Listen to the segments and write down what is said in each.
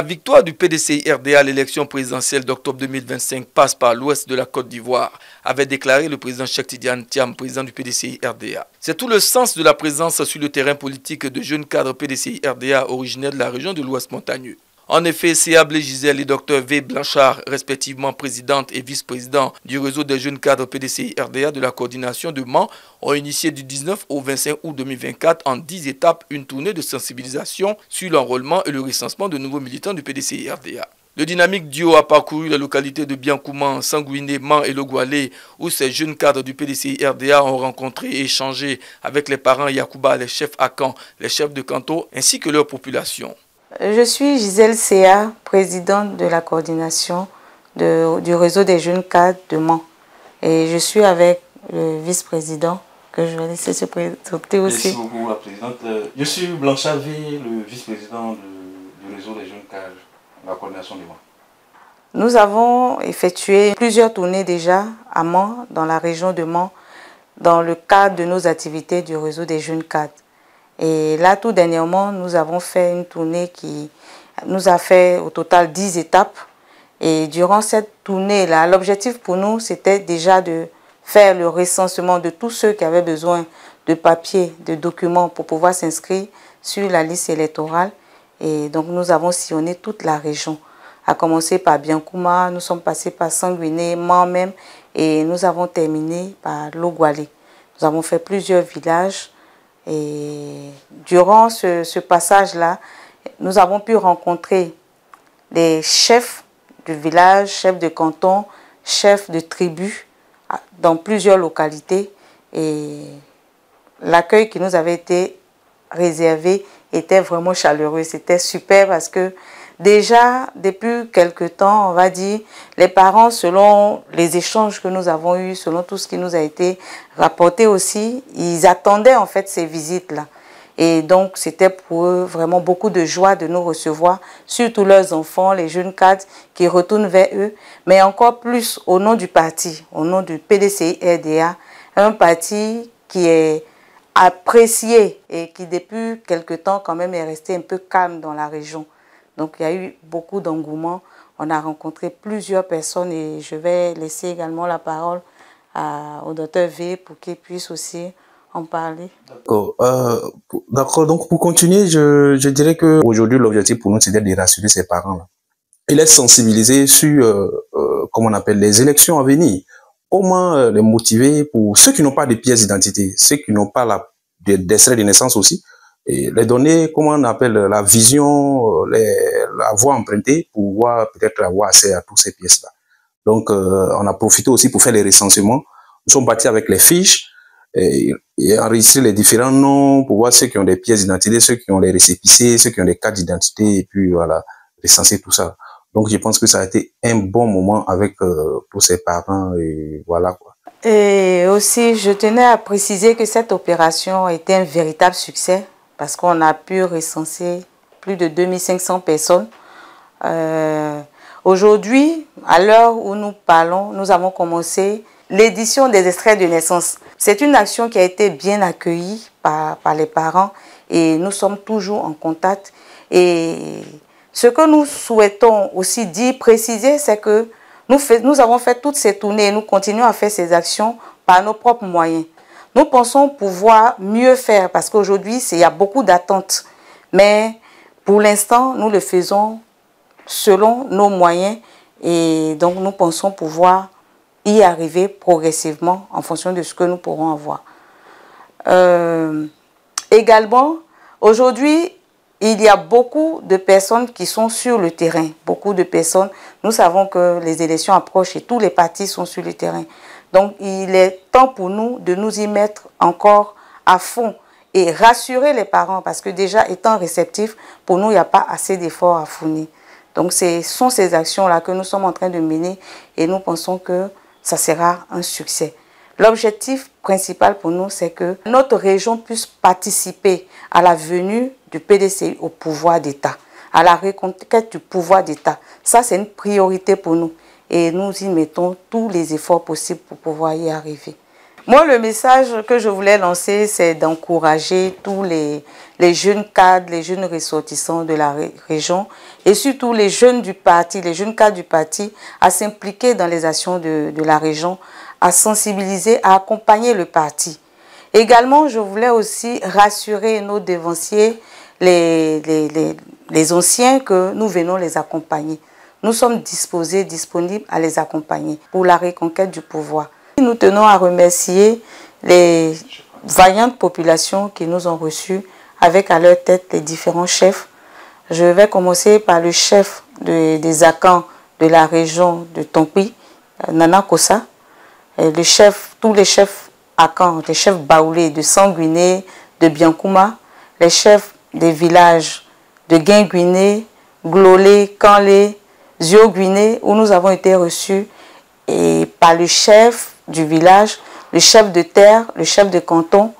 victoire du PDCI-RDA à l'élection présidentielle d'octobre 2025 passe par l'ouest de la Côte d'Ivoire, avait déclaré le président Cheikh Tidiane Thiam, président du PDCI-RDA. C'est tout le sens de la présence sur le terrain politique de jeunes cadres PDCI-RDA originaires de la région de l'Ouest montagneux. En effet, Céablé Gisèle et Dr V. Blanchard, respectivement présidente et vice-président du réseau des jeunes cadres PDCI-RDA de la coordination de Mans, ont initié du 19 au 25 août 2024 en 10 étapes une tournée de sensibilisation sur l'enrôlement et le recensement de nouveaux militants du PDCI-RDA. Le dynamique duo a parcouru les localités de Biankouman, Sangouiné, Mans et Logoualé, où ces jeunes cadres du PDCI-RDA ont rencontré et échangé avec les parents Yacouba, les chefs Akan, les chefs de canton, ainsi que leur population. Je suis Gisèle Céa, présidente de la coordination du réseau des jeunes cadres de Mans. Et je suis avec le vice-président, que je vais laisser se présenter aussi. Merci beaucoup, la présidente. Je suis Blanchard V, le vice-président du réseau des jeunes cadres de la coordination de Mans. Nous avons effectué plusieurs tournées déjà à Mans, dans la région de Mans, dans le cadre de nos activités du réseau des jeunes cadres. Et là, tout dernièrement, nous avons fait une tournée qui nous a fait au total 10 étapes. Et durant cette tournée-là, l'objectif pour nous, c'était déjà de faire le recensement de tous ceux qui avaient besoin de papiers, de documents pour pouvoir s'inscrire sur la liste électorale. Et donc, nous avons sillonné toute la région. À commencer par Biankouma, nous sommes passés par Sangouiné, Mans même, et nous avons terminé par Logoualé. Nous avons fait plusieurs villages. Et durant ce passage-là, nous avons pu rencontrer des chefs de village, chefs de canton, chefs de tribus dans plusieurs localités. Et l'accueil qui nous avait été réservé était vraiment chaleureux. C'était super parce que déjà, depuis quelque temps, on va dire, les parents, selon les échanges que nous avons eus, selon tout ce qui nous a été rapporté aussi, ils attendaient en fait ces visites-là. Et donc, c'était pour eux vraiment beaucoup de joie de nous recevoir, surtout leurs enfants, les jeunes cadres qui retournent vers eux, mais encore plus au nom du parti, au nom du PDCI-RDA, un parti qui est apprécié et qui depuis quelque temps quand même est resté un peu calme dans la région. Donc, il y a eu beaucoup d'engouement. On a rencontré plusieurs personnes et je vais laisser également la parole au docteur V pour qu'il puisse aussi en parler. D'accord. Donc, pour continuer, je dirais qu'aujourd'hui, l'objectif pour nous, c'est de rassurer ces parents-là. Et les sensibiliser sur, comment on appelle, les élections à venir. Comment les motiver pour ceux qui n'ont pas de pièces d'identité, ceux qui n'ont pas d'extrait de naissance aussi, et les donner, comment on appelle, la vision, la voie empruntée pour pouvoir peut-être avoir accès à toutes ces pièces-là. Donc, on a profité aussi pour faire les recensements. Nous sommes partis avec les fiches et enregistrer les différents noms pour voir ceux qui ont des pièces d'identité, ceux qui ont les récépissés, ceux qui ont des cartes d'identité et puis voilà, recenser tout ça. Donc, je pense que ça a été un bon moment avec pour ses parents et voilà quoi. Et aussi, je tenais à préciser que cette opération a été un véritable succès parce qu'on a pu recenser plus de 2500 personnes. Aujourd'hui, à l'heure où nous parlons, nous avons commencé l'édition des extraits de naissance. C'est une action qui a été bien accueillie par les parents et nous sommes toujours en contact. Et ce que nous souhaitons aussi dire, préciser, c'est que nous avons fait toutes ces tournées et nous continuons à faire ces actions par nos propres moyens. Nous pensons pouvoir mieux faire parce qu'aujourd'hui, il y a beaucoup d'attentes. Mais pour l'instant, nous le faisons selon nos moyens et donc nous pensons pouvoir y arriver progressivement en fonction de ce que nous pourrons avoir. Également, aujourd'hui, il y a beaucoup de personnes qui sont sur le terrain. Beaucoup de personnes, nous savons que les élections approchent et tous les partis sont sur le terrain. Donc, il est temps pour nous de nous y mettre encore à fond et rassurer les parents parce que déjà, étant réceptifs, pour nous, il n'y a pas assez d'efforts à fournir. Donc, ce sont ces actions-là que nous sommes en train de mener et nous pensons que ça sera un succès. L'objectif principal pour nous, c'est que notre région puisse participer à la venue du PDCI au pouvoir d'État, à la reconquête du pouvoir d'État. Ça, c'est une priorité pour nous et nous y mettons tous les efforts possibles pour pouvoir y arriver. Moi, le message que je voulais lancer, c'est d'encourager tous les jeunes cadres, les jeunes ressortissants de la région et surtout les jeunes du parti, les jeunes cadres du parti à s'impliquer dans les actions de la région, à sensibiliser, à accompagner le parti. Également, je voulais aussi rassurer nos dévanciers, les anciens, que nous venons les accompagner. Nous sommes disposés, disponibles à les accompagner pour la reconquête du pouvoir. Nous tenons à remercier les vaillantes populations qui nous ont reçus avec à leur tête les différents chefs. Je vais commencer par le chef des Akans de la région de Tompi, Nana Kossa, tous les chefs Akans, les chefs Baoulé de Sanguiné, de Biankouma, les chefs des villages de Guinguiné, Glolé, Kanlé, Zio-Guiné, où nous avons été reçus et par le chef du village, le chef de terre, le chef de canton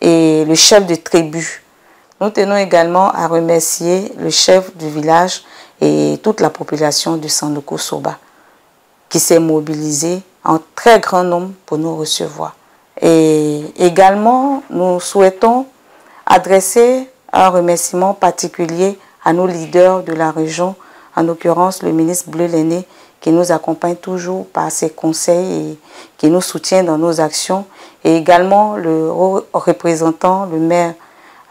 et le chef de tribu. Nous tenons également à remercier le chef du village et toute la population du Sanoko Soba qui s'est mobilisée en très grand nombre pour nous recevoir. Et également, nous souhaitons adresser un remerciement particulier à nos leaders de la région, en l'occurrence le ministre Bleu Lenné, qui nous accompagne toujours par ses conseils et qui nous soutient dans nos actions. Et également le représentant, le maire,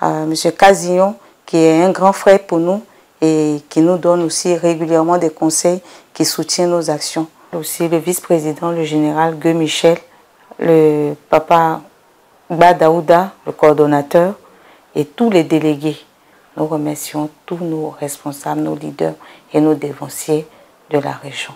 M. Casillon, qui est un grand frère pour nous et qui nous donne aussi régulièrement des conseils qui soutiennent nos actions. Aussi le vice-président, le général Gueux Michel, le papa Badaouda, le coordonnateur, et tous les délégués. Nous remercions tous nos responsables, nos leaders et nos dévanciers de la région.